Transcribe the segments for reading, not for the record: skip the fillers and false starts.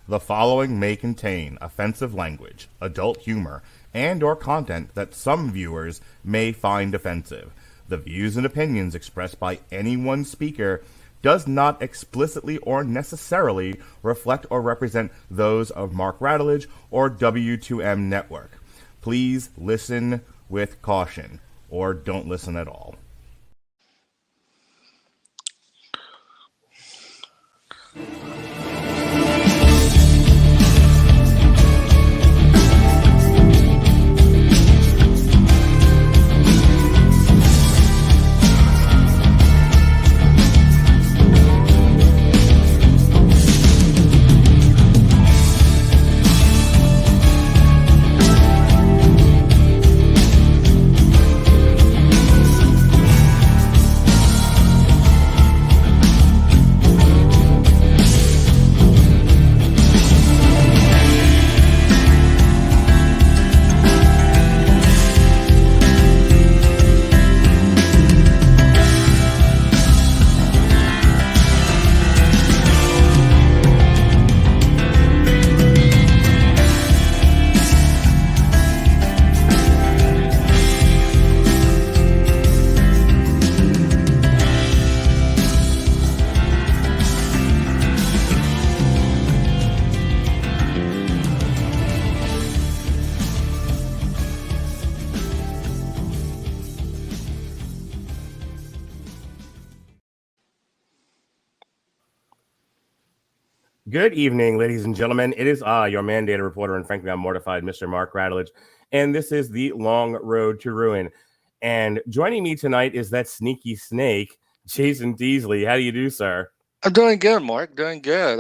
The following may contain offensive language, adult humor, and or content that some viewers may find offensive. The views and opinions expressed by any one speaker does not explicitly or necessarily reflect or represent those of Mark Radulich or W2M Network. Please listen with caution, or don't listen at all. Good evening, ladies and gentlemen. It is your mandated reporter, and frankly, I'm mortified, Mr. Mark Radulich, and this is the Long Road to Ruin. And joining me tonight is that sneaky snake, Jason Teasley. How do you do, sir? I'm doing good, Mark. Doing good.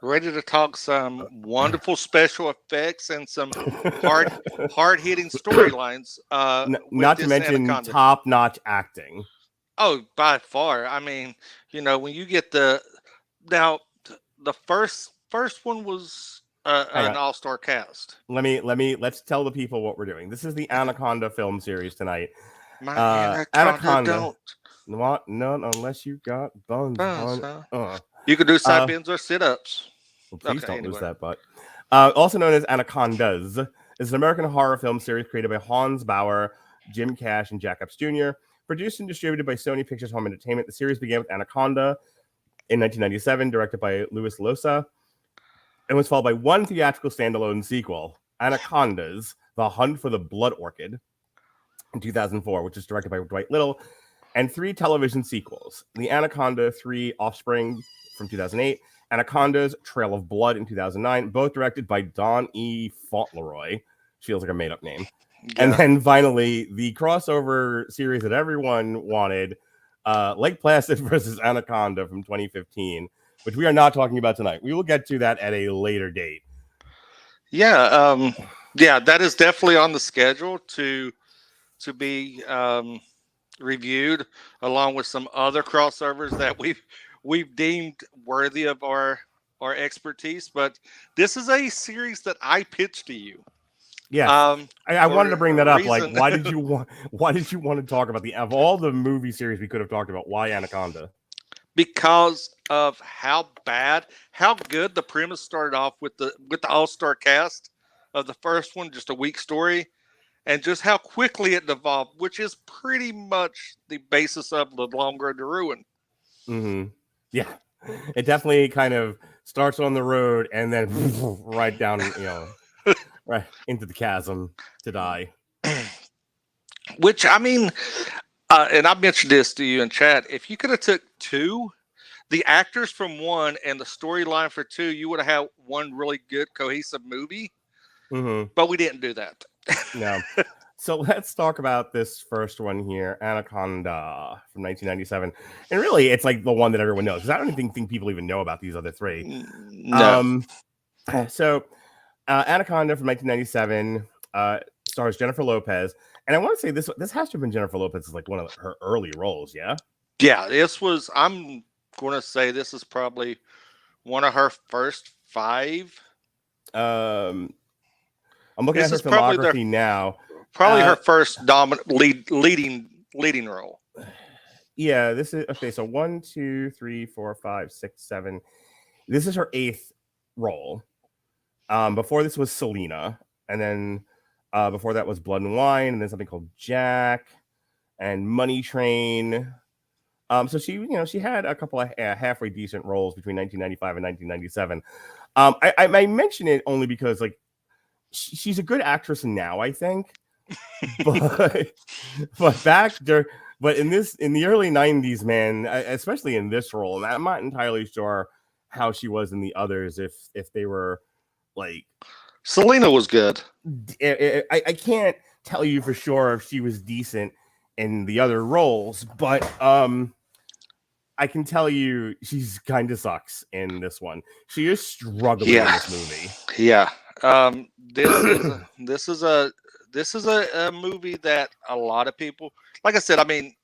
Ready to talk some wonderful special effects and some hard-hitting storylines. Not to mention Anaconda. top-notch acting. Oh, by far. I mean, when you get the first one was an all-star cast. Let's tell the people what we're doing. This is the Anaconda Film Series tonight. My Anaconda don't. What? No, unless you got buns. Huh? You could do side bends or sit-ups. Well, please don't lose that butt. Also known as Anacondas, is an American horror film series created by Hans Bauer, Jim Cash, and Jack Epps Jr., produced and distributed by Sony Pictures Home Entertainment. The series began with Anaconda in 1997, directed by Luis Llosa, and was followed by one theatrical standalone sequel, Anacondas, The Hunt for the Blood Orchid, in 2004, which was directed by Dwight Little, and three television sequels, The Anaconda 3 Offspring from 2008, Anacondas Trail of Blood in 2009, both directed by Don E. FauntLeRoy. Feels like a made-up name. Yeah. And then finally, the crossover series that everyone wanted, Lake Placid versus Anaconda from 2015, which we are not talking about tonight. We will get to that at a later date. Yeah, that is definitely on the schedule to be reviewed, along with some other crossovers that we've deemed worthy of our expertise. But this is a series that I pitched to you. Yeah, I wanted to bring that up. Like, why did you want to talk about of all the movie series we could have talked about? Why Anaconda? Because of how good the premise started off with the all-star cast of the first one, just a weak story, and just how quickly it devolved, which is pretty much the basis of the Long Road to Ruin. Mm-hmm. Yeah, it definitely kind of starts on the road and then right down, right into the chasm to die. Which, I mean, and I mentioned this to you in chat, if you could have took the actors from one and the storyline for two, you would have had one really good cohesive movie. Mm-hmm. But we didn't do that. No. So let's talk about this first one here, Anaconda from 1997. And really, it's like the one that everyone knows, because I don't even think people even know about these other three. No. So Anaconda from 1997 stars Jennifer Lopez. And I want to say this has to have been Jennifer Lopez as like one of her early roles, yeah? Yeah, I'm going to say this is probably one of her first 5. I'm looking at her filmography now. Probably her first dominant leading role. Yeah, this is okay. So 1, 2, 3, 4, 5, 6, 7. This is her 8th role. Before this was Selena, and then before that was Blood and Wine, and then something called Jack and Money Train. So she had a couple of halfway decent roles between 1995 and 1997. I mention it only because like she's a good actress now, I think, but back there, but in the early 90s, man, especially in this role, and I'm not entirely sure how she was in the others, if they were like Selena was good. I can't tell you for sure if she was decent in the other roles, but I can tell you she's kind of sucks in this one. She is struggling in this movie. Yeah. This is a movie that a lot of people, like I said, I mean,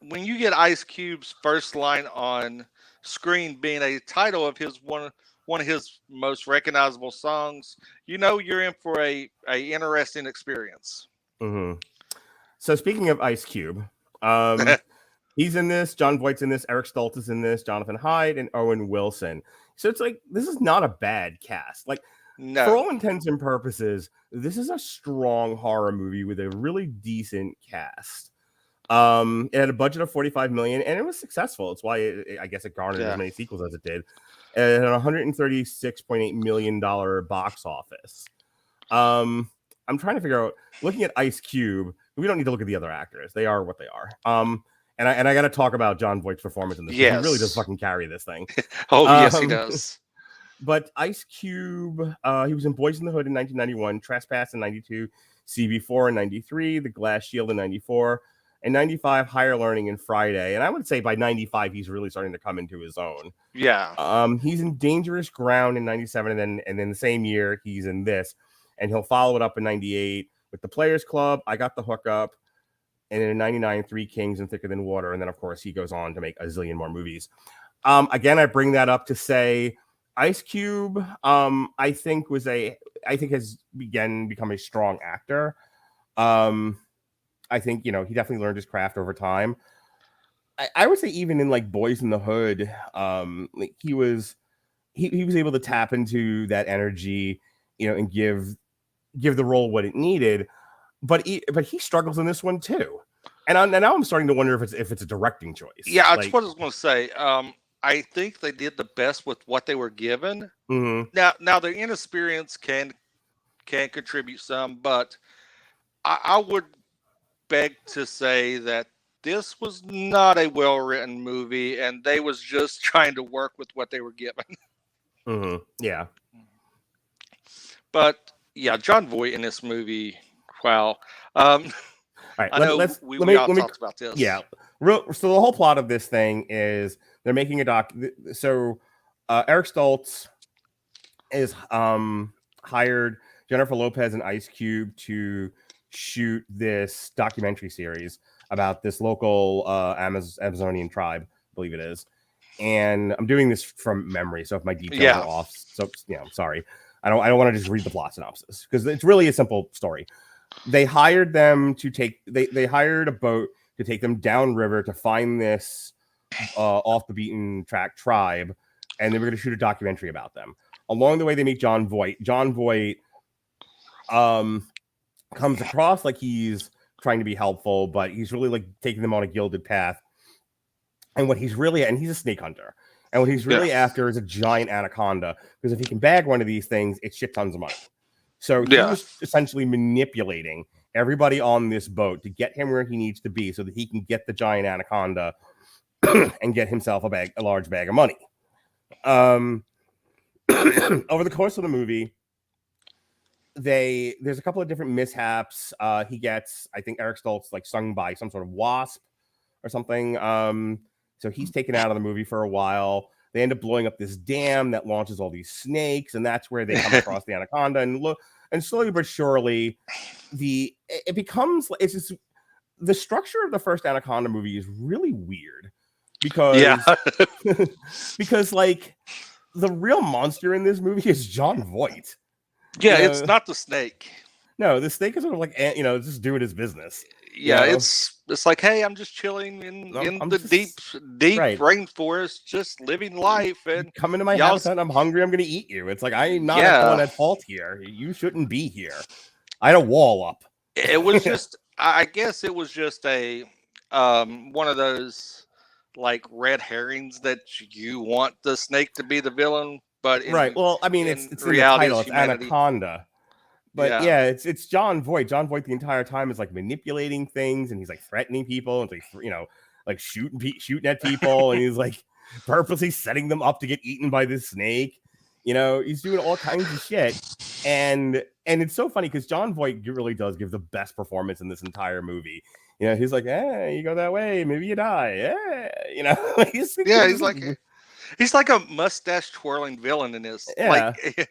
when you get Ice Cube's first line on screen being a title of his one of his most recognizable songs, you know you're in for a interesting experience. Mm-hmm. So speaking of Ice Cube, he's in this. Jon Voight's in this. Eric Stoltz is in this. Jonathan Hyde and Owen Wilson. So it's like this is not a bad cast. Like for all intents and purposes, this is a strong horror movie with a really decent cast. It had a budget of $45 million, and it was successful. It's why I guess it garnered as many sequels as it did. It had a $136.8 million box office. I'm trying to figure out, looking at Ice Cube, we don't need to look at the other actors. They are what they are. And I got to talk about Jon Voight's performance in this. Yes. He really does fucking carry this thing. Yes, he does. But Ice Cube, he was in Boys in the Hood in 1991, Trespass in 92, CB4 in 93, The Glass Shield in 94, and 95, Higher Learning and Friday. And I would say by 95, he's really starting to come into his own. Yeah. He's in Dangerous Ground in 97, and then the same year he's in this. And he'll follow it up in 98 with The Players Club, I Got the Hookup, and in 99, Three Kings and Thicker Than Water. And then, of course, he goes on to make a zillion more movies. Again, I bring that up to say Ice Cube, I think has become a strong actor. I think, he definitely learned his craft over time. I would say even in like Boys in the Hood, like he was able to tap into that energy, and give the role what it needed. But he struggles in this one too. And now I'm starting to wonder if it's a directing choice. Yeah, that's what I was going to say. I think they did the best with what they were given. Mm-hmm. Now their inexperience can contribute some, but I would beg to say that this was not a well-written movie, and they was just trying to work with what they were given. Mm-hmm. Yeah. But yeah, Jon Voight in this movie, wow. All right, I know we all talked about this. Yeah. So the whole plot of this thing is they're making a doc. So Eric Stoltz is hired Jennifer Lopez and Ice Cube to shoot this documentary series about this local Amazonian tribe, I believe it is. And I'm doing this from memory, so if my details are off, so I'm sorry. I don't want to just read the plot synopsis because it's really a simple story. They hired them to they hired a boat to take them downriver to find this off the beaten track tribe, and they were going to shoot a documentary about them. Along the way, they meet Jon Voight. Jon Voight comes across like he's trying to be helpful, but he's really like taking them on a gilded path. And what he's a snake hunter. And what he's really after is a giant anaconda, because if he can bag one of these things, it's shit tons of money. So he was essentially manipulating everybody on this boat to get him where he needs to be so that he can get the giant anaconda and get himself a large bag of money. Over the course of the movie, there's a couple of different mishaps. He gets, I think Eric Stoltz like stung by some sort of wasp or something. So he's taken out of the movie for a while. They end up blowing up this dam that launches all these snakes, and that's where they come across the anaconda. And slowly but surely, it becomes the structure of the first Anaconda movie is really weird because because like the real monster in this movie is Jon Voight. Yeah, it's not the snake. No, the snake is sort of like, just doing his business. Yeah, You know? it's like, hey, I'm just chilling in the deep right. rainforest, just living life, and Come into my y'all, habitat. I'm hungry. I'm gonna eat you. It's like I'm not the one yeah, at fault here. You shouldn't be here. I had a wall up. it was just, I guess it was just a one of those like red herrings that you want the snake to be the villain, but Right. Well, I mean, in it's in the reality, title. it's It's humanity. Anaconda. But Yeah, yeah, it's John Voight. John Voight the entire time is like manipulating things, and he's like threatening people, and like like shooting at people, and he's like purposely setting them up to get eaten by this snake. He's doing all kinds of shit, and it's so funny because John Voight really does give the best performance in this entire movie. He's like, "Hey, you go that way, maybe you die." He's yeah, just like, he's like a mustache twirling villain in this. yeah. Like,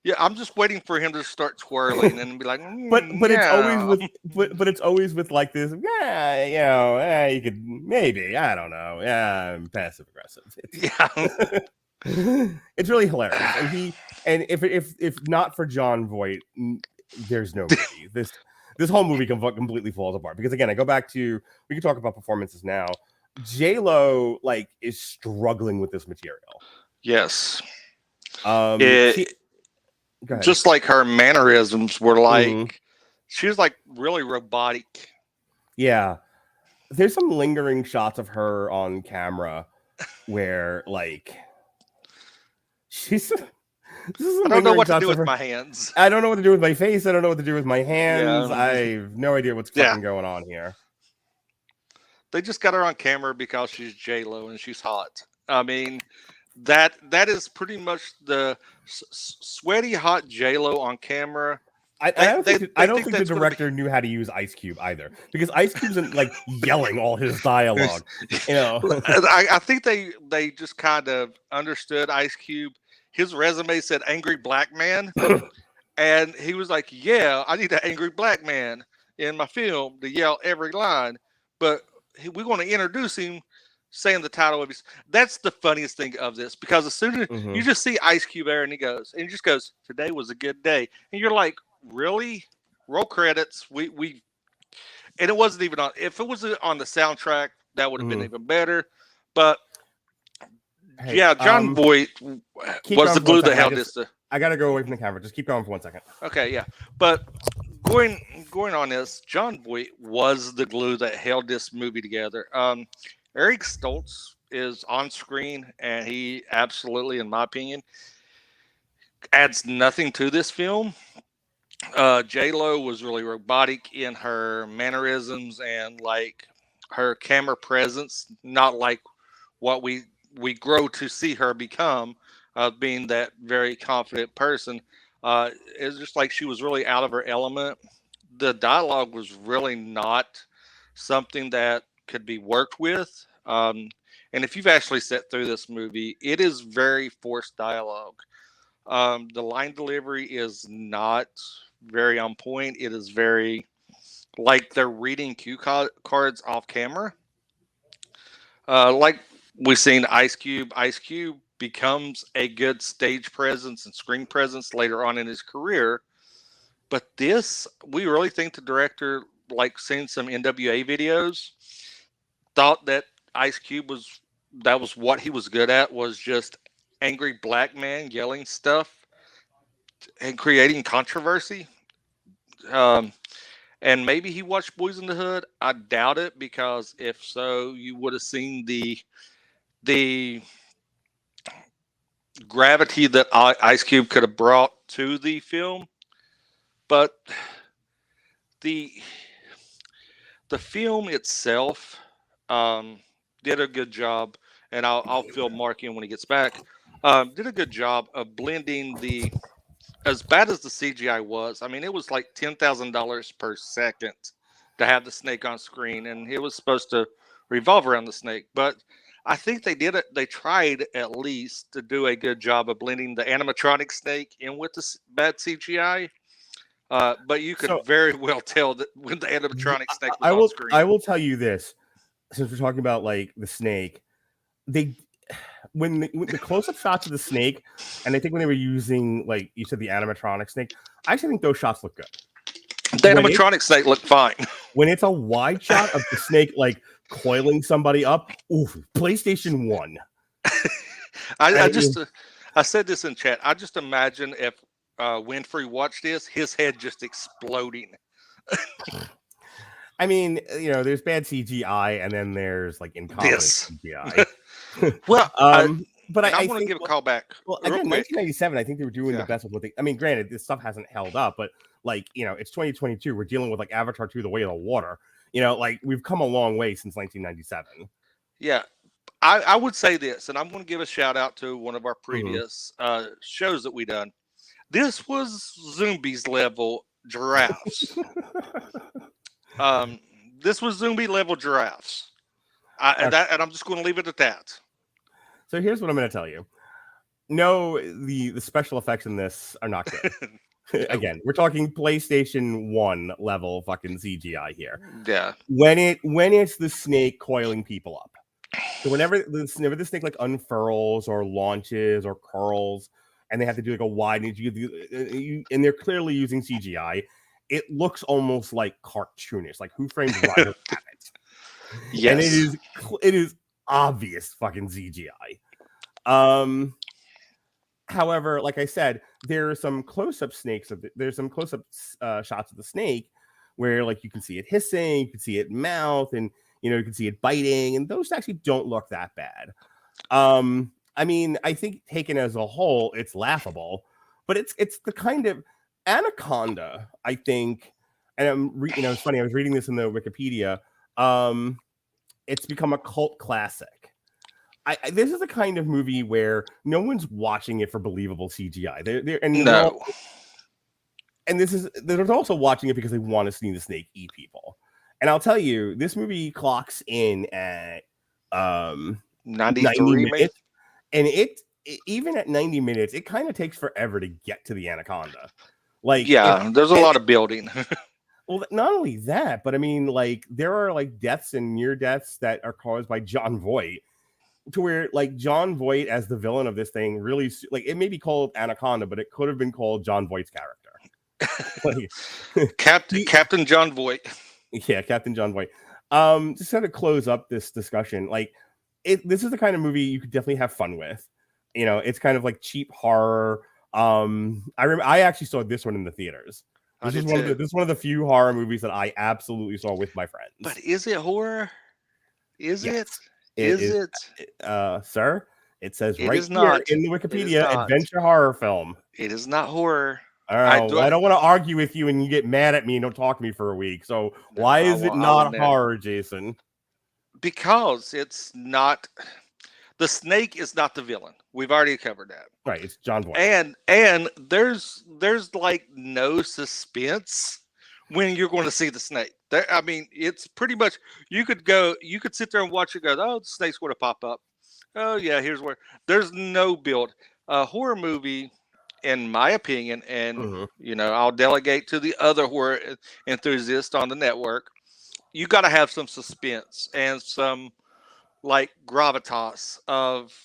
yeah, I'm just waiting for him to start twirling and be like, but it's always yeah. with but it's always with like this, you could maybe, I don't know, I'm passive aggressive. Yeah. It's really hilarious, and if not for John Voight, there's no movie. This whole movie completely falls apart because, again, I go back to, we can talk about performances now. J-Lo like is struggling with this material. Yes. Just like her mannerisms were like, she was like really robotic. Yeah. There's some lingering shots of her on camera where like I don't know what to do with my hands. I don't know what to do with my face. I don't know what to do with my hands. Yeah. I have no idea what's fucking going on here. They just got her on camera because she's J-Lo and she's hot. I mean, that is pretty much the sweaty hot J-Lo on camera. I don't think the director knew how to use Ice Cube either, because Ice Cube's like yelling all his dialogue. I think they just kind of understood Ice Cube. His resume said angry black man, and he was like, "Yeah, I need an angry black man in my film to yell every line." But we're going to introduce him saying the title of his. That's the funniest thing of this, because as soon as you just see Ice Cube there, and he just goes, "Today was a good day," and you're like, really? Roll credits. We and it wasn't even on. If it was on the soundtrack, that would have been even better. But hey, yeah, John Voight was the glue that held this. I gotta go away from the camera. Just keep going for 1 second. Okay, yeah. But going on this, John Voight was the glue that held this movie together. Eric Stoltz is on screen, and he absolutely, in my opinion, adds nothing to this film. J-Lo was really robotic in her mannerisms and like her camera presence, not like what we grow to see her become, being that very confident person. It's just like she was really out of her element. The dialogue was really not something that could be worked with. And if you've actually sat through this movie, it is very forced dialogue. The line delivery is not very on point. It is very like they're reading cue cards off camera. Like we've seen Ice Cube. Ice Cube becomes a good stage presence and screen presence later on in his career. But this, we really think the director, like seeing some NWA videos, thought that Ice Cube was what he was good at, was just angry black man yelling stuff and creating controversy. And maybe he watched Boys in the Hood. I doubt it, because if so, you would have seen the gravity that Ice Cube could have brought to the film. But the film itself did a good job, and I'll fill Mark in when he gets back. Did a good job of blending as bad as the CGI was. I mean, it was like $10,000 per second to have the snake on screen, and it was supposed to revolve around the snake. But I think they did it. They tried at least to do a good job of blending the animatronic snake in with the bad CGI. But you could very well tell that when the animatronic snake was on screen. I will tell you this, since we're talking about like the snake, when the close-up shots of the snake, and I think when they were using, like you said, the animatronic snake, I actually think those shots look good. The animatronic snake looked fine. when it's a wide shot of the snake like coiling somebody up, oof, PlayStation 1. I said this in chat. I just imagine if Winfrey watched this, his head just exploding. I mean, there's bad CGI, and then there's like incompetent CGI. Well, but I want to give a call back. Well, again, 1997, I think they were doing the best with what they. I mean, granted, this stuff hasn't held up, but like it's 2022. We're dealing with like Avatar 2: The Way of the Water. Like we've come a long way since 1997. Yeah, I would say this, and I'm going to give a shout out to one of our previous shows that we done. This was Zombies level giraffes. This was zombie level giraffes. And I'm just going to leave it at that. So here's what I'm going to tell you. No, the special effects in this are not good. Again, we're talking PlayStation 1 level fucking CGI here. Yeah. When it's the snake coiling people up. So whenever the snake like unfurls or launches or curls, and they have to do like a wide, and they're clearly using CGI. It looks almost like cartoonish, like Who Framed Roger Rabbit. Yes, and it is obvious fucking CGI. However, like I said, there are some close-up there's some close-up shots of the snake where like you can see it hissing, you can see it mouth, and you can see it biting, and those actually don't look that bad. I mean, I think taken as a whole, it's laughable, but it's the kind of Anaconda, I think, and it's funny. I was reading this in the Wikipedia. It's become a cult classic. This is the kind of movie where no one's watching it for believable CGI. They're also watching it because they want to see the snake eat people. And I'll tell you, this movie clocks in at 90 minutes, and it even at 90 minutes, it kind of takes forever to get to the Anaconda. Like, there's a lot of building. Well, not only that, but I mean, like, there are like deaths and near deaths that are caused by Jon Voight, to where like Jon Voight as the villain of this thing really, like, it may be called Anaconda, but it could have been called Jon Voight's character. Like, Captain Jon Voight. Yeah, Captain Jon Voight. Just kind of close up this discussion. Like, this is the kind of movie you could definitely have fun with. It's kind of like cheap horror. I actually saw this one in the theaters. This is one of the few horror movies that I absolutely saw with my friends. But is it horror? Is it? Sir? It says it right is not. Here in the Wikipedia, adventure horror film. It is not horror. I don't want to argue with you and you get mad at me and don't talk to me for a week. So why is it not horror, Jason? Because it's not. The snake is not the villain. We've already covered that. Right, it's Jon Voight. And there's like no suspense when you're going to see the snake. I mean, it's pretty much you could sit there and watch it go, oh, the snake's going to pop up. Oh yeah, here's where there's no build. A horror movie, in my opinion, and I'll delegate to the other horror enthusiasts on the network. You got to have some suspense and some like gravitas of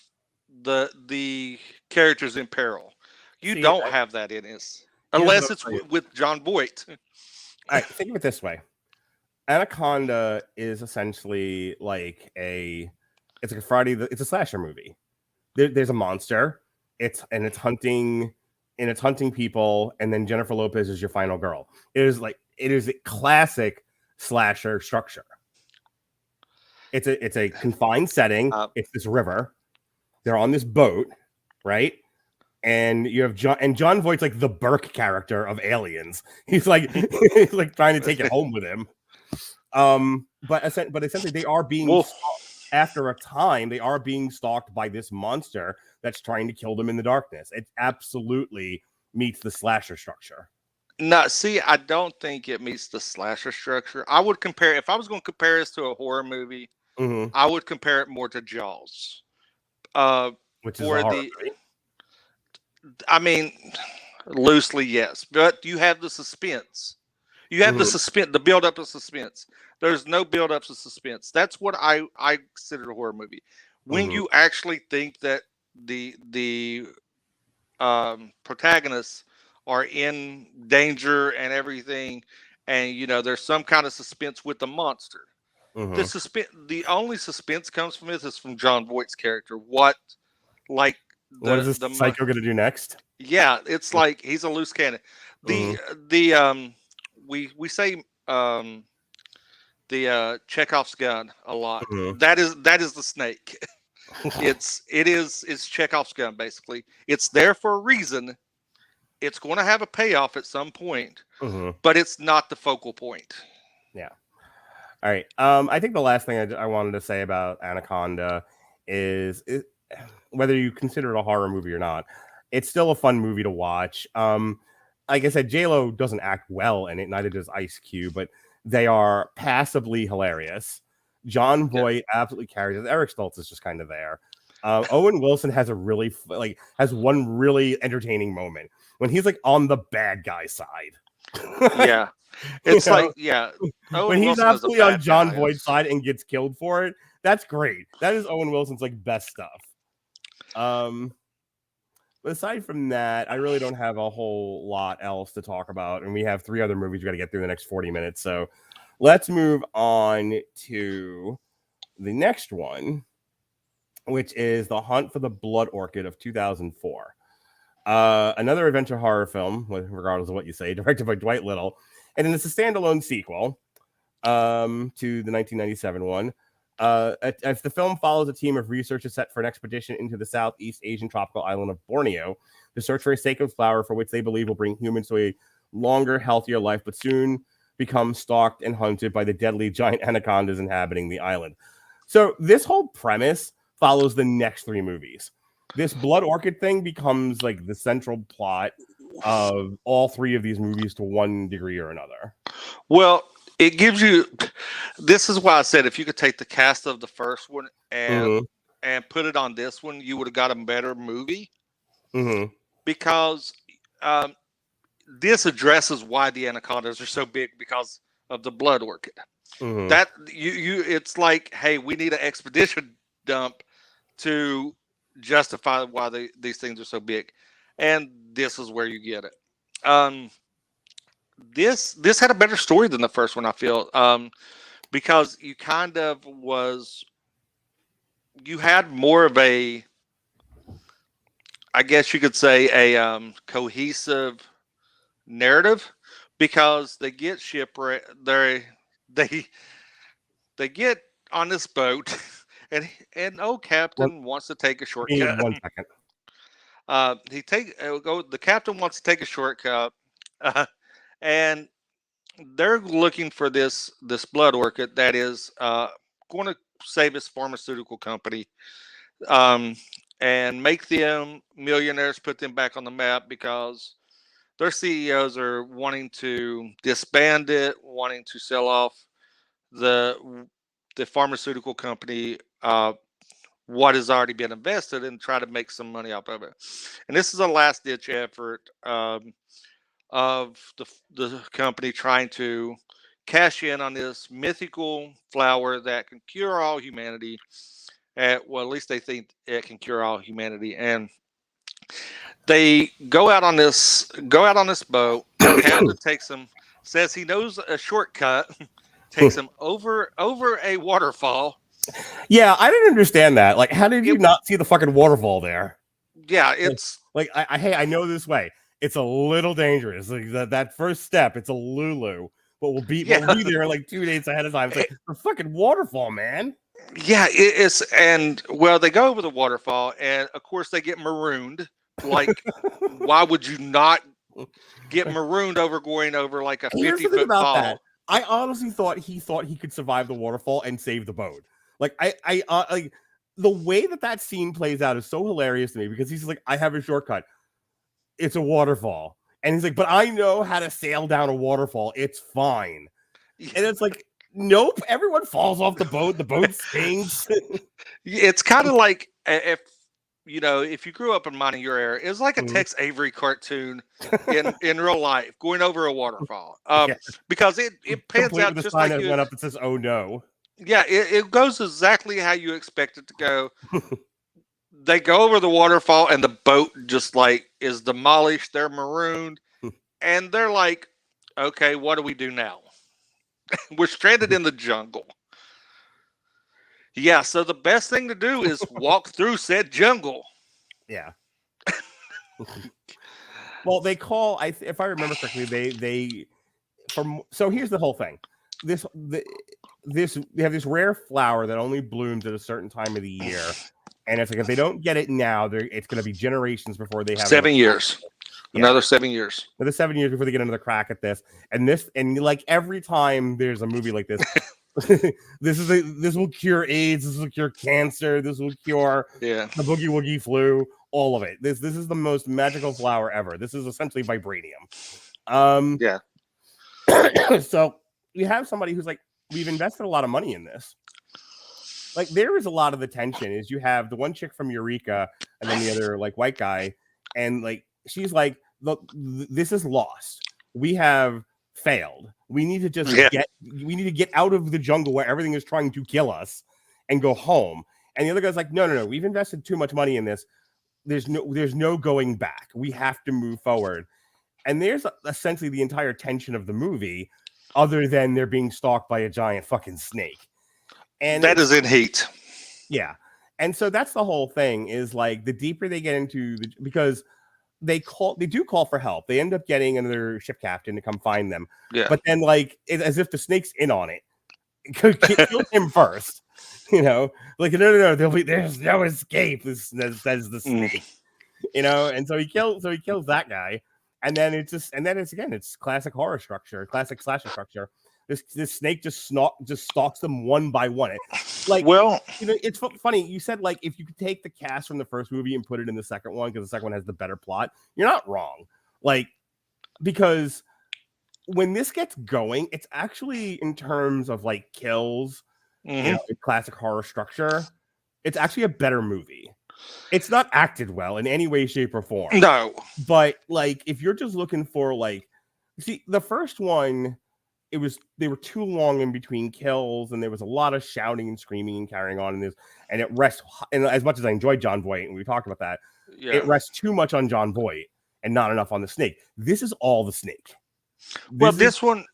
the characters in peril. You don't have that in this unless it's with Jon Voight. All right, think of it this way: Anaconda is essentially like it's like a Friday. It's a slasher movie. There's a monster. It's hunting people, and then Jennifer Lopez is your final girl. It is a classic slasher structure. It's a confined setting. It's this river. They're on this boat, right? And you have Jon Voight's like the Burke character of Aliens. He's like trying to take it home with him. But essentially they are being after a time they are being stalked by this monster that's trying to kill them in the darkness. It absolutely meets the slasher structure. No, see, I don't think it meets the slasher structure. I would compare, if I was going to compare this to a horror movie, I would compare it more to Jaws. Which is a horror movie. I mean, loosely, yes. But you have the suspense. You have the suspense, the build-up of suspense. There's no build-up of suspense. That's what I consider a horror movie. When you actually think that the protagonists are in danger and everything, and there's some kind of suspense with the monster. Mm-hmm. The only suspense comes from this is from John Voight's character. What like What is this the psycho gonna do next? Yeah, it's like he's a loose cannon. We say the Chekhov's gun a lot. Mm-hmm. That is the snake. It's Chekhov's gun, basically. It's there for a reason. It's going to have a payoff at some point, but it's not the focal point. Yeah. All right. I think the last thing I wanted to say about Anaconda is whether you consider it a horror movie or not, it's still a fun movie to watch. Like I said, J-Lo doesn't act well in it, neither does Ice Cube, but they are passably hilarious. John Voight absolutely carries it. Eric Stoltz is just kind of there. Owen Wilson has has one really entertaining moment when he's like on the bad guy side. Yeah, it's Owen when he's Wilson absolutely on John Voight's guy. side and gets killed for it. That's great. That is Owen Wilson's like best stuff. But aside from that, I really don't have a whole lot else to talk about, and we have 3 other movies we got to get through in the next 40 minutes. So let's move on to the next one, which is The Hunt for the Blood Orchid of 2004. Another adventure horror film, regardless of what you say, directed by Dwight Little, and then it's a standalone sequel to the 1997 one. As the film follows a team of researchers set for an expedition into the Southeast Asian tropical island of Borneo to search for a sacred flower for which they believe will bring humans to a longer, healthier life, but soon become stalked and hunted by the deadly giant anacondas inhabiting the island. So this whole premise follows the next 3 movies. This Blood Orchid thing becomes like the central plot of all 3 of these movies to one degree or another. Well, it gives you. This is why I said if you could take the cast of the first one and put it on this one, you would have got a better movie. Because this addresses why the anacondas are so big because of the Blood Orchid. That it's like, hey, we need an expedition dump to justify why these things are so big, and this is where you get it. This had a better story than the first one, I feel, because you kind of you had more of a, I guess you could say, a cohesive narrative, because they get shipwrecked. They get on this boat, and old captain wants to take a shortcut. 1 second. The captain wants to take a shortcut. And they're looking for this blood orchid that is going to save his pharmaceutical company, and make them millionaires, put them back on the map, because their CEOs are wanting to disband it, wanting to sell off the pharmaceutical company, what has already been invested, and try to make some money off of it. And this is a last ditch effort of the company trying to cash in on this mythical flower that can cure all humanity. At least they think it can cure all humanity. And they go out on this boat. The captain says he knows a shortcut, takes him over a waterfall. Yeah, I didn't understand that. Like, how did you not see the fucking waterfall there? Yeah, it's like I know this way. It's a little dangerous. Like that first step, it's a Lulu, but we'll be there like 2 days ahead of time. It's like the fucking waterfall, man. Yeah, it is. And they go over the waterfall, and of course they get marooned. Like, why would you not get marooned going over like a 50-foot fall? That. I honestly thought he could survive the waterfall and save the boat. Like like the way that scene plays out is so hilarious to me, because he's like, I have a shortcut. It's a waterfall. And he's like, but I know how to sail down a waterfall. It's fine. And it's like, nope, everyone falls off the boat. The boat sinks. It's kind of like if you grew up in mine in your era, it's like a Tex Avery cartoon in real life going over a waterfall. Because it pans out just like it went up. It says, "Oh no." Yeah, it goes exactly how you expect it to go. They go over the waterfall, and the boat just like is demolished. They're marooned, and they're like, Okay, what do we do now? We're stranded in the jungle. Yeah, so the best thing to do is walk through said jungle. Yeah. Well, they call, if I remember correctly, so here's the whole thing. They have this rare flower that only blooms at a certain time of the year, and it's like if they don't get it now, it's going to be generations before they have 7 years. Yeah. Another 7 years. Another 7 years before they get another crack at this. And like every time there's a movie like this, this will cure AIDS, this will cure cancer, this will cure the boogie woogie flu, all of it. This is the most magical flower ever. This is essentially vibranium. So we have somebody who's like, we've invested a lot of money in this. Like, there is a lot of the tension is you have the one chick from Eureka and then the other like white guy, and like she's like, look, this is lost. We have failed. We need to just get out of the jungle where everything is trying to kill us and go home. And the other guy's like, no, we've invested too much money in this. There's no going back. We have to move forward. And there's essentially the entire tension of the movie, other than they're being stalked by a giant fucking snake. And that is in heat. Yeah. And so that's the whole thing, is like the deeper they get into because they do call for help. They end up getting another ship captain to come find them. Yeah. But then like as if the snake's in on it. Kill him first. You know, like no, there's no escape. This says the snake. You know, and so he kills that guy. And then it's classic horror structure, classic slasher structure. This snake just stalks them one by one. It's funny. You said like if you could take the cast from the first movie and put it in the second one because the second one has the better plot, you're not wrong. Like, because when this gets going, it's actually in terms of like kills, classic horror structure. It's actually a better movie. It's not acted well in any way, shape, or form. No. But like, if you're just looking for like, see, the first one, they were too long in between kills, and there was a lot of shouting and screaming and carrying on in this. And it rests, and as much as I enjoyed John Voight, and we talked about that, it rests too much on John Voight and not enough on the snake. This is all the snake. This one,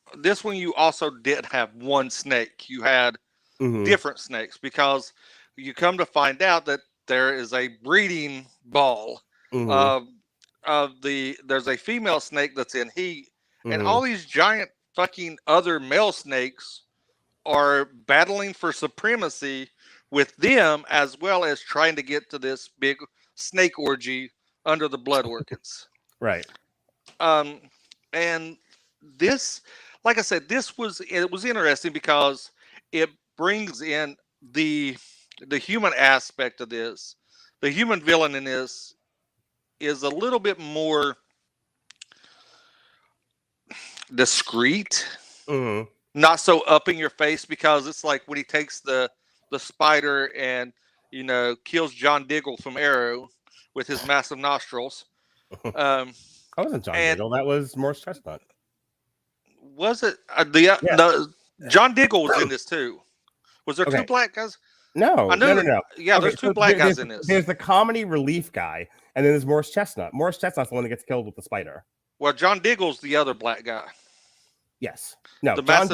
you also did have one snake. You had different snakes, because you come to find out that there is a breeding ball there's a female snake that's in heat, and all these giant fucking other male snakes are battling for supremacy with them, as well as trying to get to this big snake orgy under the Blood Orchids. Right. And this, like I said, it was interesting because it brings in the human aspect of this. The human villain in this is a little bit more discreet, not so up in your face, because it's like when he takes the spider and kills John Diggle from Arrow with his massive nostrils. That wasn't John Diggle. That was Morris Chestnut. Was it? John Diggle was in this too. Was there two black guys? No. Yeah, there's two black guys in this. There's the comedy relief guy, and then there's Morris Chestnut. Morris Chestnut's the one that gets killed with the spider. Well, John Diggle's the other black guy. Yes. No, John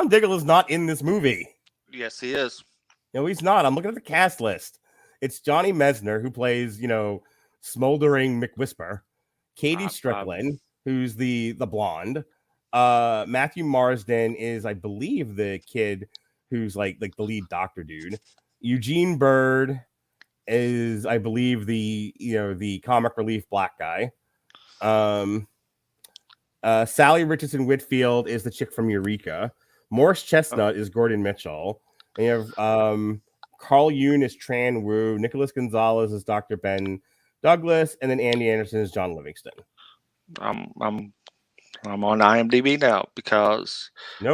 Diggle is not in this movie. Yes, he is. No, he's not. I'm looking at the cast list. It's Johnny Mesner, who plays, Smoldering McWhisper. Katie Strickland, who's the blonde. Matthew Marsden is, I believe, the kid who's like the lead doctor dude. Eugene Bird is, I believe, the comic relief black guy. Sally Richardson Whitfield is the chick from Eureka. Morris Chestnut is Gordon Mitchell. And you have Carl Yoon is Tran Wu. Nicholas Gonzalez is Dr. Ben Douglas, and then Andy Anderson is John Livingston. I'm on IMDb now because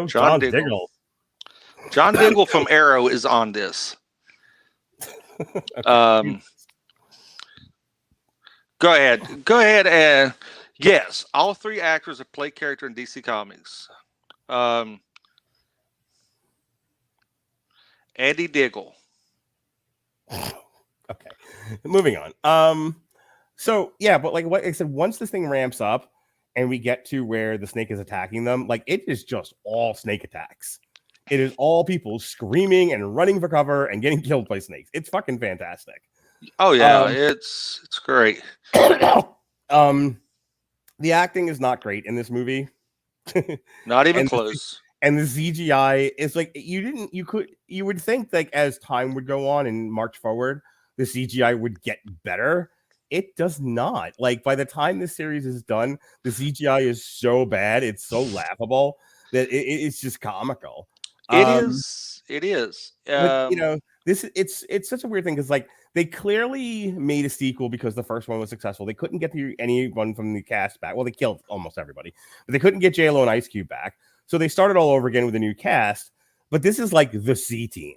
John Diggle. John Diggle from Arrow is on this. Go ahead, and yes, all three actors have played character in DC Comics. Andy Diggle. Okay, moving on. So yeah, but like what I said, once this thing ramps up and we get to where the snake is attacking them, like it is just all snake attacks. It is all people screaming and running for cover and getting killed by snakes. It's fucking fantastic. Oh yeah, it's great. The acting is not great in this movie. Not even close. And the CGI is like you would think like as time would go on and march forward, the CGI would get better. It does not. Like by the time this series is done, the CGI is so bad, it's so laughable that it's just comical. It is. But, it's such a weird thing because like they clearly made a sequel because the first one was successful. They couldn't get anyone from the cast back. Well, they killed almost everybody, but they couldn't get J-Lo and Ice Cube back. So they started all over again with a new cast. But this is like the C team.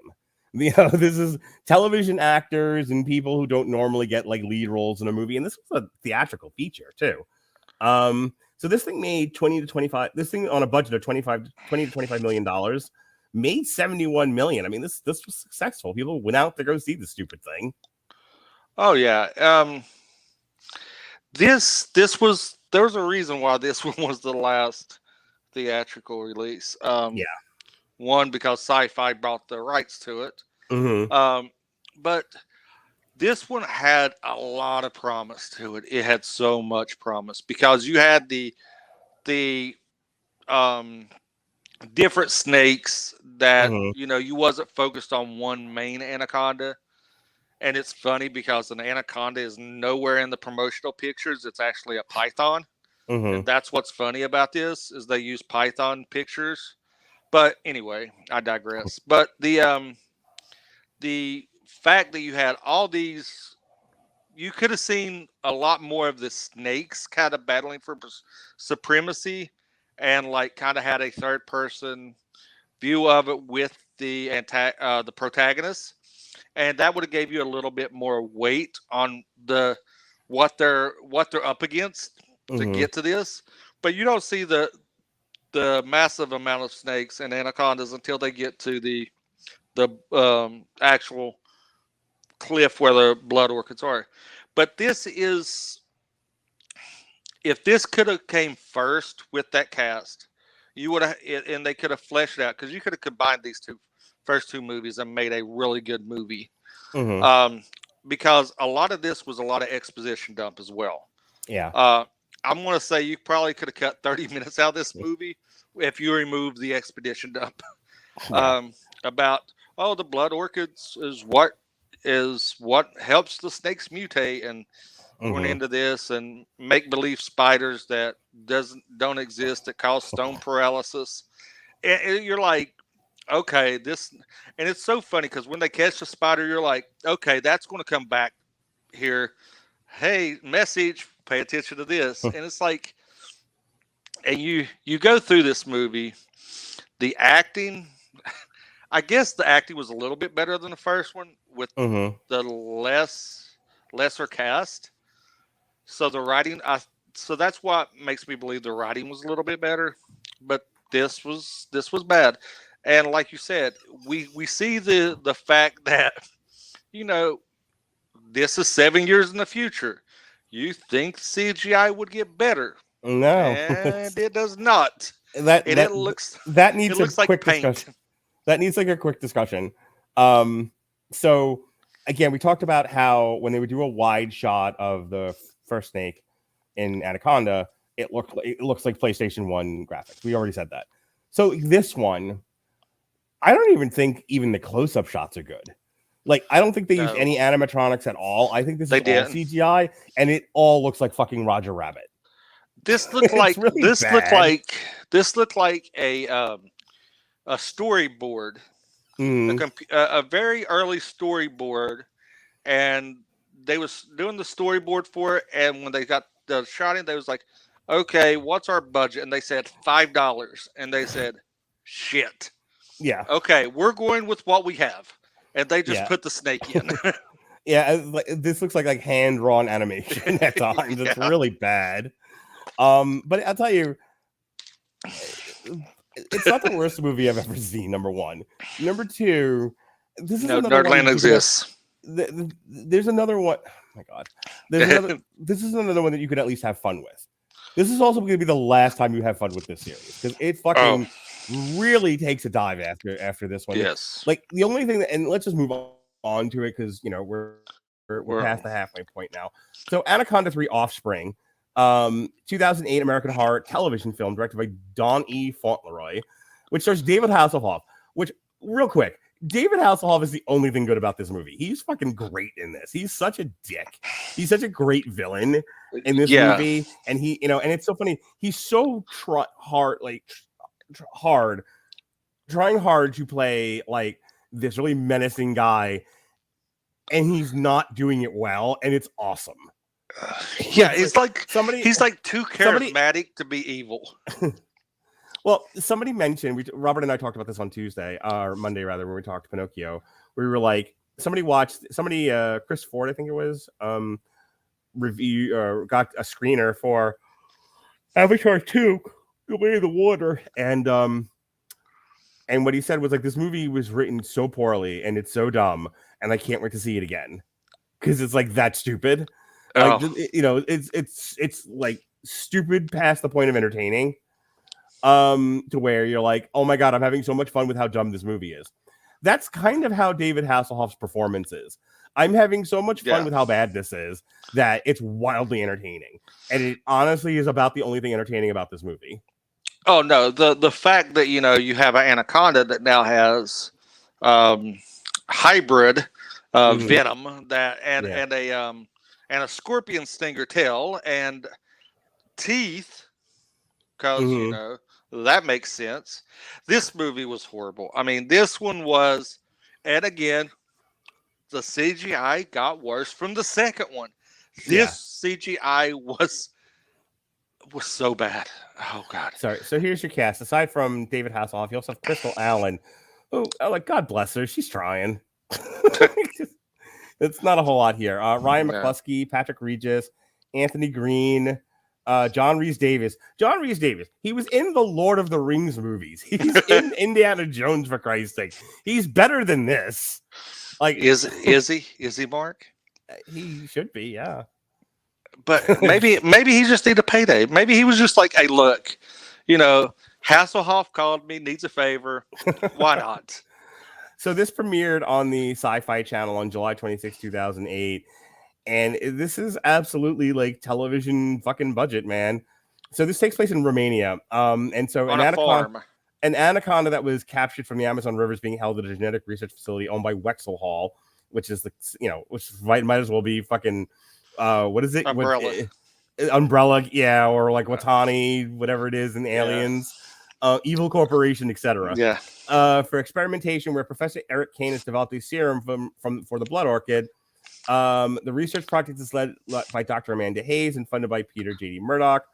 This is television actors and people who don't normally get like lead roles in a movie. And this was a theatrical feature too. So this thing made 20 to 25. This thing on a budget of 20 to 25 million dollars made 71 million. I mean, this was successful. People went out to go see the stupid thing. Oh yeah. There was a reason why this one was the last theatrical release. One, because Sci-Fi bought the rights to it. Mm-hmm. But this one had a lot of promise to it. It had so much promise because you had the different snakes that you wasn't focused on one main anaconda. And it's funny because an anaconda is nowhere in the promotional pictures. It's actually a python. And that's what's funny about this is they use python pictures. But anyway, I digress. But the fact that you had all these, you could have seen a lot more of the snakes kind of battling for supremacy, and like kind of had a third person view of it with the protagonist, and that would have gave you a little bit more weight on what they're up against to get to this. But you don't see the massive amount of snakes and anacondas until they get to the actual cliff where the blood orchids are. But this is, if this could have came first with that cast, you would have, and they could have fleshed it out, because you could have combined these first two movies and made a really good movie. Because a lot of this was a lot of exposition dump as well. Yeah. I'm going to say you probably could have cut 30 minutes out of this movie if you remove the expedition dump. About, the blood orchids is what helps the snakes mutate, and going into this, and make believe spiders that don't exist that cause stone paralysis. And you're like, okay, this, and it's so funny because when they catch the spider, you're like, okay, that's going to come back here. Hey, message, pay attention to this. And it's like, and you go through this movie, the acting, I guess the acting was a little bit better than the first one with the lesser cast. So the writing, so that's what makes me believe the writing was a little bit better. But this was bad. And like you said, we see the fact that, this is 7 years in the future. You think CGI would get better? No, and it does not. That looks like quick paint. Discussion. That needs like a quick discussion. So again, we talked about how when they would do a wide shot of the first snake in Anaconda, it looks like PlayStation 1 graphics. We already said that. So this one, I don't even think even the close-up shots are good. Like, I don't think they used any animatronics at all. I think this is all CGI, and it all looks like fucking Roger Rabbit. This looked like really this bad. looked like a storyboard, a very early storyboard, and they was doing the storyboard for it. And when they got the shot in, they was like, "Okay, what's our budget?" And they said $5, and they said, "Shit, yeah, okay, we're going with what we have." And they just put the snake in. Yeah, this looks like hand-drawn animation at times. It's really bad. But I'll tell you, it's not the worst movie I've ever seen, number one. Number two, this is another one. Nerdland exists. There's another one. Oh my God. This is another one that you could at least have fun with. This is also going to be the last time you have fun with this series because it fucking really takes a dive after this one. Yes. Like the only thing that, and let's just move on to it because we're past the halfway point now. So Anaconda 3 Offspring, 2008 American horror television film directed by Don E. FauntLeRoy, which stars David Hasselhoff. Which, real quick, David Hasselhoff is the only thing good about this movie. He's fucking great in this. He's such a dick. He's such a great villain in this movie, and he, and it's so funny. He's so trying hard to play like this really menacing guy, and he's not doing it well, and it's awesome. It's like he's like too charismatic to be evil. Well, somebody mentioned, Robert and I talked about this on Tuesday, or Monday rather, when we talked Pinocchio. We were like, Chris Ford, I think it was, got a screener for Avatar 2, The Way of the Water, and what he said was like, this movie was written so poorly and it's so dumb, and I can't wait to see it again because it's like that stupid. Like, it's like stupid past the point of entertaining. To where you're like, oh my god, I'm having so much fun with how dumb this movie is. That's kind of how David Hasselhoff's performance is. I'm having so much fun with how bad this is that it's wildly entertaining, and it honestly is about the only thing entertaining about this movie. Oh no, the fact that you have an anaconda that now has hybrid venom and a scorpion stinger tail and teeth, because that makes sense. This movie was horrible. I mean, this one was, and again, the CGI got worse from the second one. This CGI was so bad. Oh god. Sorry. So here's your cast. Aside from David Hasselhoff, you also have Crystal Allen. Oh, like God bless her. She's trying. It's not a whole lot here. Ryan McCluskey, Patrick Regis, Anthony Green. John Rhys Davis. John Rhys Davis. He was in the Lord of the Rings movies. He's in Indiana Jones, for Christ's sake. He's better than this. Like, is he? Is he, Mark? He should be, yeah. But maybe he just needs a payday. Maybe he was just like, hey, look, Hasselhoff called me, needs a favor. Why not? So this premiered on the Sci-Fi Channel on July 26, 2008. And this is absolutely like television fucking budget, man. So this takes place in Romania. And so an anaconda that was captured from the Amazon River is being held at a genetic research facility owned by Wexel Hall, which is which might as well be fucking what is it? Umbrella. Umbrella, yeah, or like Watani, whatever it is in Aliens. Evil Corporation, etc. Yeah. For experimentation, where Professor Eric Kane has developed a serum for the Blood Orchid. The research project is led by Dr. Amanda Hayes and funded by Peter J.D. Murdoch,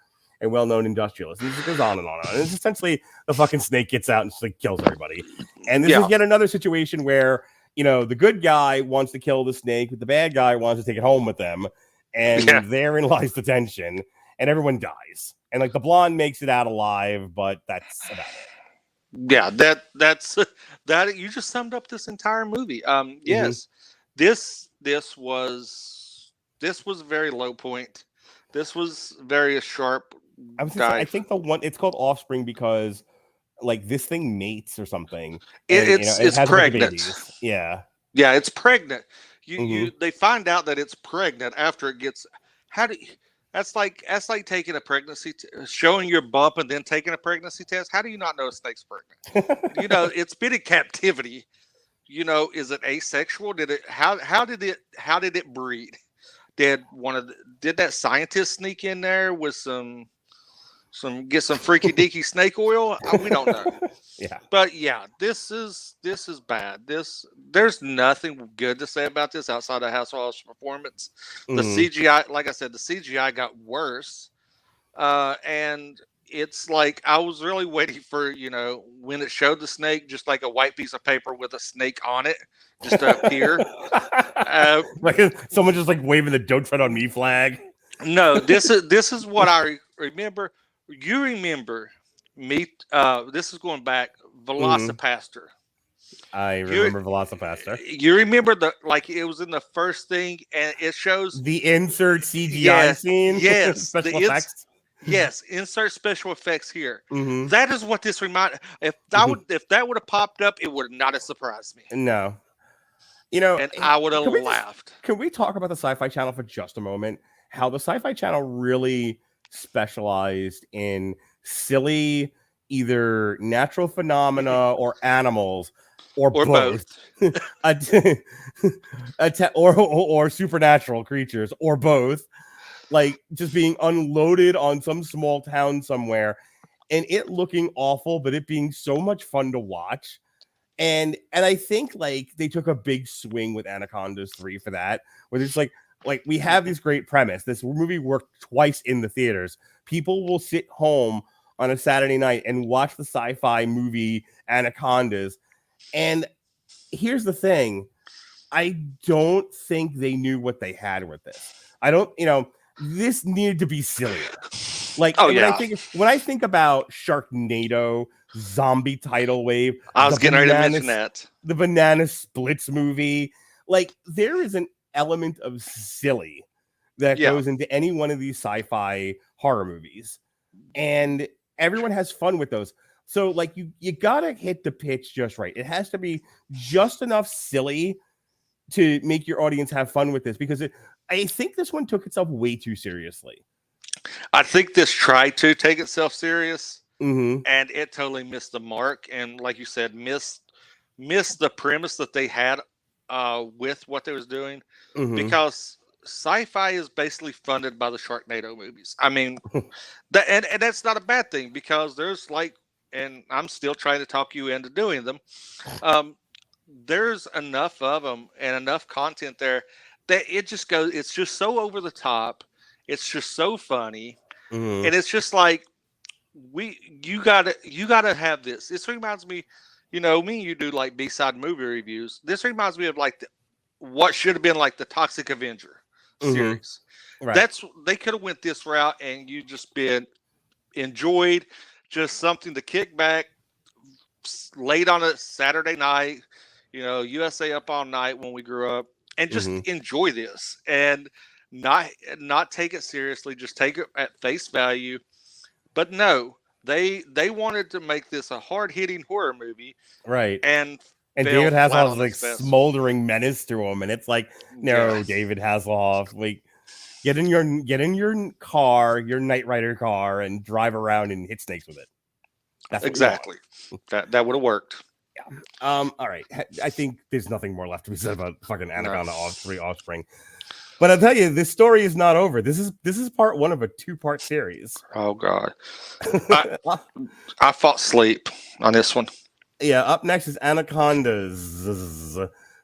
a well-known industrialist. And this goes on and on and on. And it's essentially the fucking snake gets out and just like kills everybody. And this is yet another situation where, the good guy wants to kill the snake, but the bad guy wants to take it home with them. And therein lies the tension. And everyone dies. And like the blonde makes it out alive, but that's about it. Yeah, that's you just summed up this entire movie. Yes. This was a very low point. This was very sharp. I think it's called Offspring because like this thing mates or something. It's pregnant. Yeah, it's pregnant. They find out that it's pregnant after it gets. That's like taking a pregnancy, showing your bump and then taking a pregnancy test. How do you not know a snake's pregnant? It's been in captivity. Is it asexual? How did it breed? Did that scientist sneak in there with some freaky deaky snake oil? We don't know. Yeah. But this is bad. There's nothing good to say about this outside of Hasselhoff's performance. The CGI, like I said, the CGI got worse. And it's like I was really waiting for, when it showed the snake, just like a white piece of paper with a snake on it, just to appear. Like someone just like waving the "Don't Tread on Me" flag. No, this is what I remember. You remember me? This is going back. Velocipaster. I remember Velocipaster. You remember it was in the first thing, and it shows the insert CGI scene. Yes, special effects. Yes, insert special effects here. Mm-hmm. That is what this reminded. If that would have popped up, it would not have surprised me, No. You know, and I would have laughed. Can we talk about the Sci-Fi Channel for just a moment? How the Sci-Fi Channel really specialized in silly, either natural phenomena or animals, or both. or supernatural creatures, or both. Like just being unloaded on some small town somewhere, and it looking awful, but it being so much fun to watch. And I think like they took a big swing with Anacondas 3 for that, where it's like we have this great premise. This movie worked twice in the theaters. People will sit home on a Saturday night and watch the sci-fi movie Anacondas. And here's the thing. I don't think they knew what they had with this. I don't, this needed to be sillier. Like, when I think about Sharknado, zombie tidal wave, I was getting ready to mention that. The Banana Splits movie, like there is an element of silly that goes into any one of these sci-fi horror movies, and everyone has fun with those. So like you gotta hit the pitch just right. It has to be just enough silly to make your audience have fun with this, because I think this one took itself way too seriously. I think this tried to take itself serious, and it totally missed the mark. And like you said, missed the premise that they had with what they was doing, because sci-fi is basically funded by the Sharknado movies. I mean, and that's not a bad thing, because there's and I'm still trying to talk you into doing them. There's enough of them and enough content there that it's just so over the top. It's just so funny, and it's just like you gotta have this. This reminds me, me and you do like B-side movie reviews. This reminds me of like what should have been like the Toxic Avenger series. Right. They could have went this route, and you just been enjoyed, just something to kick back late on a Saturday night. USA Up All Night when we grew up, and just enjoy this and not take it seriously, just take it at face value. But no, they wanted to make this a hard-hitting horror movie, right? And David Hasselhoff's like smoldering menace to him, and it's like, no, yes. David Hasselhoff, like get in your car, your Knight Rider car, and drive around and hit snakes with it. That's exactly that would have worked. Yeah. All right. I think there's nothing more left to be said about fucking Anaconda Offspring. But I'll tell you, this story is not over. This is part one of a 2-part series. Oh God, I fought sleep on this one. Yeah. Up next is Anacondas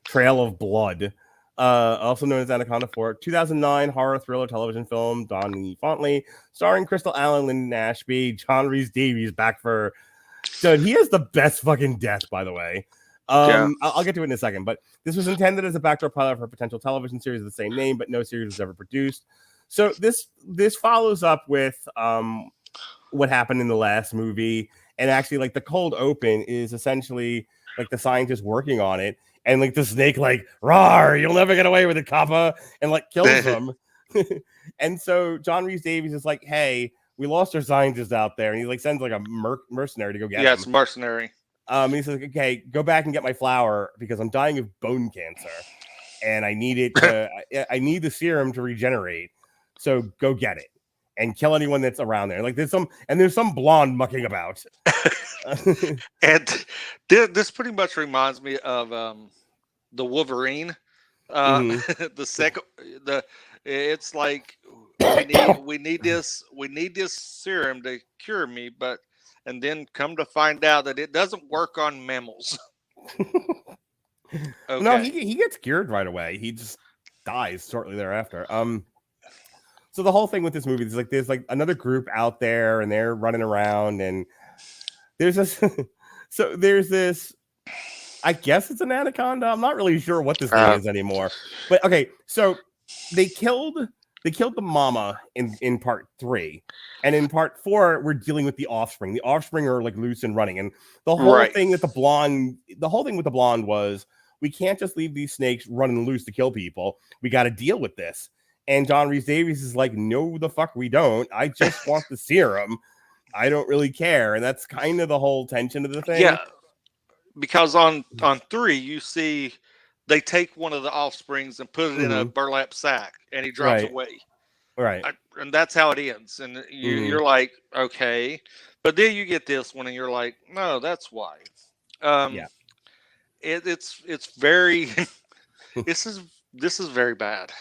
Trail of Blood, also known as Anaconda 4, 2009 horror thriller television film. Donnie Fontley, starring Crystal Allen, Lyndon Ashby, John Rhys Davies back for. So he has the best fucking death, by the way. I'll get to it in a second, but this was intended as a backdoor pilot for a potential television series of the same name, but no series was ever produced. So this follows up with what happened in the last movie, and actually like the cold open is essentially like the scientist working on it, and like the snake like, "Rawr, you'll never get away with it, Kappa," and like kills him. And so John Rhys Davies is like, "Hey, we lost our scientist out there," and he like sends like a mercenary to go get him. Yeah, it's mercenary. He says, "Okay, go back and get my flower because I'm dying of bone cancer, and I need it. I need the serum to regenerate. So go get it and kill anyone that's around there. Like there's some blonde mucking about." And this pretty much reminds me of the Wolverine. It's like we need this serum to cure me, and then come to find out that it doesn't work on mammals. Okay. No, he gets cured right away. He just dies shortly thereafter. So the whole thing with this movie is like there's like another group out there, and they're running around, and there's this. I guess it's an anaconda. I'm not really sure what this thing is anymore. But okay, so they killed the mama in part 3, and in part 4 we're dealing with the offspring. The offspring are like loose and running, and the whole thing with the blonde was we can't just leave these snakes running loose to kill people. We got to deal with this. And John Rhys Davies is like, no, the fuck we don't. I just want the serum. I don't really care. And that's kind of the whole tension of the thing. Yeah, because on 3 you see they take one of the offsprings and put it in a burlap sack, and he drops away. Right. And that's how it ends. And you're like, okay. But then you get this one, and you're like, no, that's why. It's very this is very bad.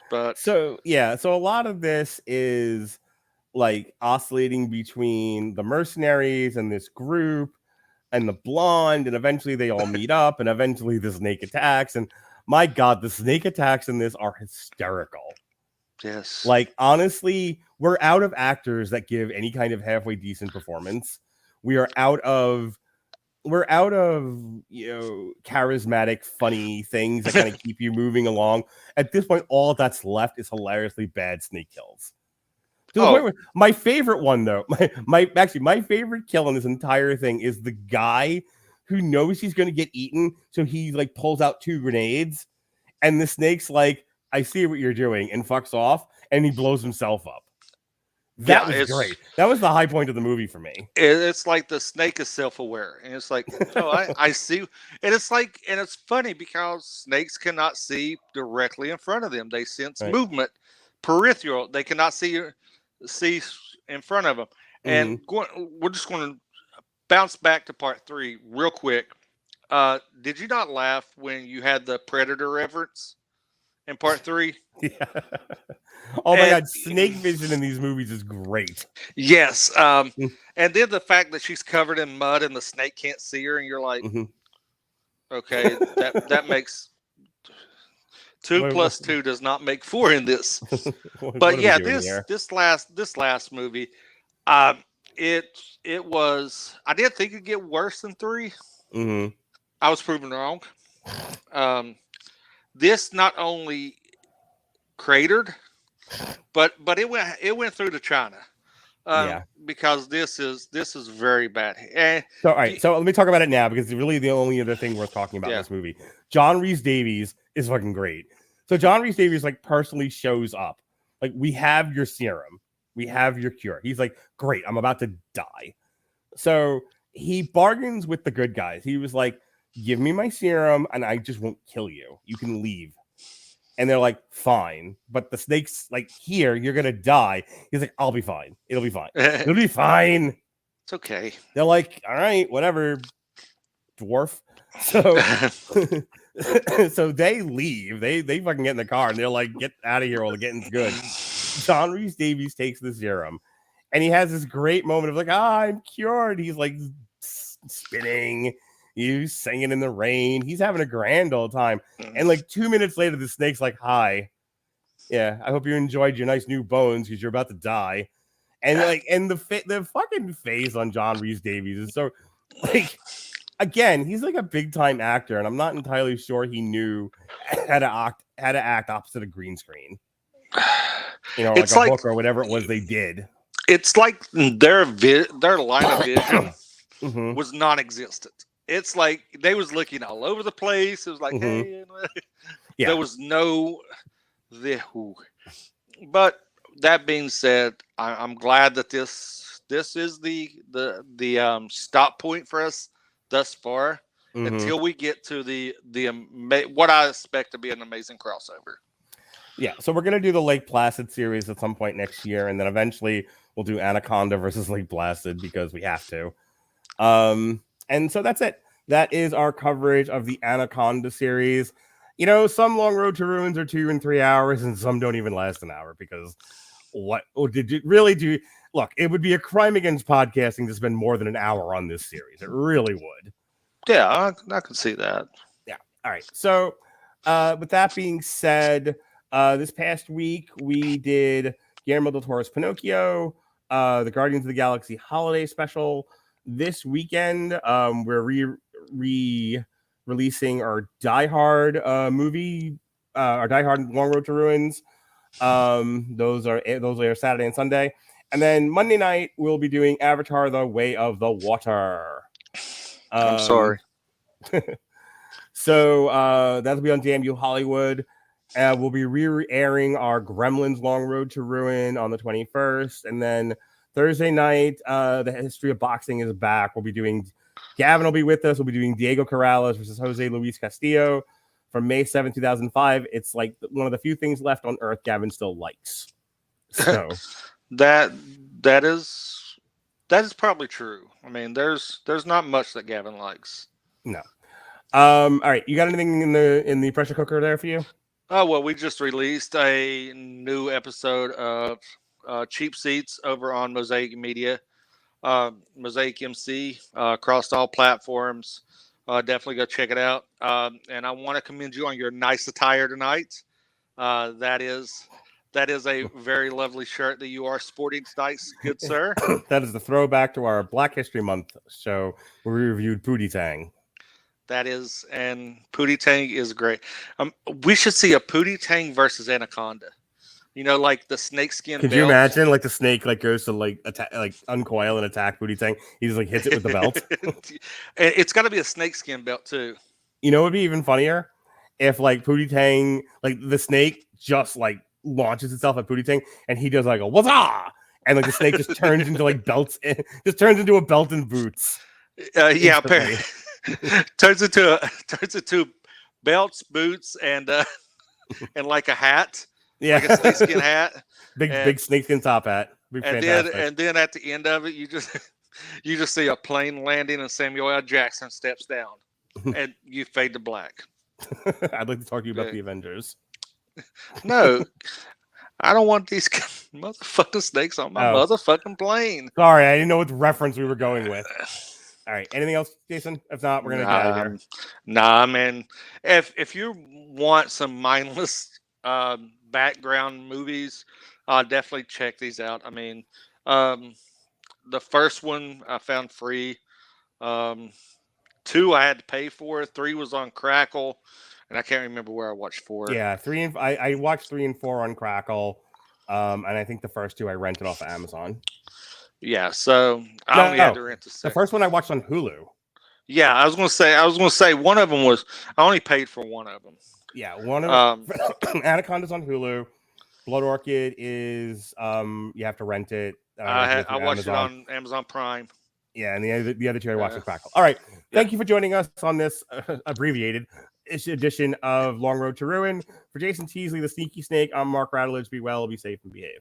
But so a lot of this is like oscillating between the mercenaries and this group and the blonde, and eventually they all meet up, and eventually the snake attacks. And my God, the snake attacks in this are hysterical. Yes. Like, honestly, we're out of actors that give any kind of halfway decent performance. We're out of charismatic, funny things that kind of keep you moving along. At this point, all that's left is hilariously bad snake kills. To the point where my favorite one, though, my favorite kill in this entire thing is the guy who knows he's going to get eaten, so he like pulls out 2 grenades, and the snake's like, I see what you're doing, and fucks off, and he blows himself up. That was great. That was the high point of the movie for me. It's like the snake is self-aware, and it's like, oh, I see. And it's like, and it's funny because snakes cannot see directly in front of them. They sense movement, peripheral. They cannot see in front of them. And we're just going to bounce back to part 3 real quick. Did you not laugh when you had the predator reference in part 3? Yeah. Oh my God, snake vision in these movies is great. Yes. And then the fact that she's covered in mud and the snake can't see her, and you're like, okay, that makes 2 plus 2 does not make 4 in this. But yeah, this last movie, it was, I didn't think it'd get worse than 3. I was proven wrong. This not only cratered, but it went through to China. Because this is very bad. And so all right, so let me talk about it now, because it's really the only other thing worth talking about in this movie. John Rhys Davies is fucking great. So John Rhys Davies like personally shows up. Like, we have your serum, we have your cure. He's like, great, I'm about to die. So he bargains with the good guys. He was like, give me my serum and I just won't kill you. You can leave. And they're like, fine. But the snake's like, here, you're going to die. He's like, I'll be fine. It'll be fine. It'll be fine. It's okay. They're like, all right, whatever, dwarf. So, so they leave. They fucking get in the car and they're like, get out of here while the getting's good. John Rhys Davies takes the serum and he has this great moment of like, I'm cured. He's like spinning. He's singing in the rain. He's having a grand old time. And like 2 minutes later, the snake's like, hi. Yeah, I hope you enjoyed your nice new bones because you're about to die. And like, and the fucking face on John Rhys Davies is so like, again, he's like a big time actor, and I'm not entirely sure he knew how to act opposite a green screen. You know, like a book or whatever it was they did. It's like their line of vision was non-existent. It's like they was looking all over the place. It was like, hey, there was no. But that being said, I'm glad that this is the stop point for us thus far until we get to the what I expect to be an amazing crossover. Yeah, so we're gonna do the Lake Placid series at some point next year, and then eventually we'll do Anaconda versus Lake Placid because we have to. And so that's it. That is our coverage of the Anaconda series. You know, some Long Road to Ruins are 2 and 3 hours, and some don't even last an hour because did you really do? Look, it would be a crime against podcasting to spend more than an hour on this series. It really would. Yeah, I can see that. Yeah. All right. So, with that being said, this past week we did Guillermo del Toro's Pinocchio, the Guardians of the Galaxy holiday special. This weekend, we're releasing our Die Hard movie, our Die Hard Long Road to Ruins. Those are Saturday and Sunday, and then Monday night we'll be doing Avatar: The Way of the Water. I'm sorry. So that'll be on JMU Hollywood. We'll be re-airing our Gremlins Long Road to Ruin on the 21st. And then Thursday night, the History of Boxing is back. We'll be doing, Gavin will be with us. We'll be doing Diego Corrales versus Jose Luis Castillo from May 7th, 2005. It's like one of the few things left on Earth Gavin still likes. So that is probably true. I mean, there's not much that Gavin likes. No. All right. You got anything in the pressure cooker there for you? Oh, well, we just released a new episode of Cheap Seats over on Mosaic Media, Mosaic MC, across all platforms. Definitely go check it out. And I want to commend you on your nice attire tonight. That is a very lovely shirt that you are sporting tonight, good sir. That is the throwback to our Black History Month show where we reviewed Pootie Tang. That is, and Pootie Tang is great. We should see a Pootie Tang versus Anaconda. You know, like the snakeskin. Could you imagine, like the snake like goes to like attack, like uncoil and attack Pootie Tang? He just like hits it with the belt. And it's got to be a snakeskin belt too. You know, it would be even funnier if like Pootie Tang, like the snake just like launches itself at Pootie Tang, and he does like a what's and like the snake just turns into like belts, just turns into a belt and boots. Yeah, apparently. turns into belts, boots, and like a hat, yeah, like a snakeskin hat, big snakeskin top hat. And then at the end of it, you just see a plane landing and Samuel L. Jackson steps down, and you fade to black. I'd like to talk to you about the Avengers. No, I don't want these motherfucking snakes on my motherfucking plane. Sorry, I didn't know what reference we were going with. All right. Anything else, Jason? If not, we're gonna get out of here. Nah, man. If you want some mindless background movies, definitely check these out. I mean, the first one I found free. 2 I had to pay for. 3 was on Crackle, and I can't remember where I watched 4. Yeah, 3 and I watched 3 and 4 on Crackle, and I think the first 2 I rented off of Amazon. Yeah, so I only had to rent the first one I watched on Hulu. Yeah, I was gonna say one of them was I only paid for one of them. Yeah, one of them. Anaconda's on Hulu. Blood Orchid is you have to rent it. I watched it on Amazon Prime. Yeah, and the other 2 I watched on Crackle. All right, thank you for joining us on this abbreviated edition of Long Road to Ruin. For Jason Teasley, the Sneaky Snake, I'm Mark Radulich. Be well, be safe, and behave.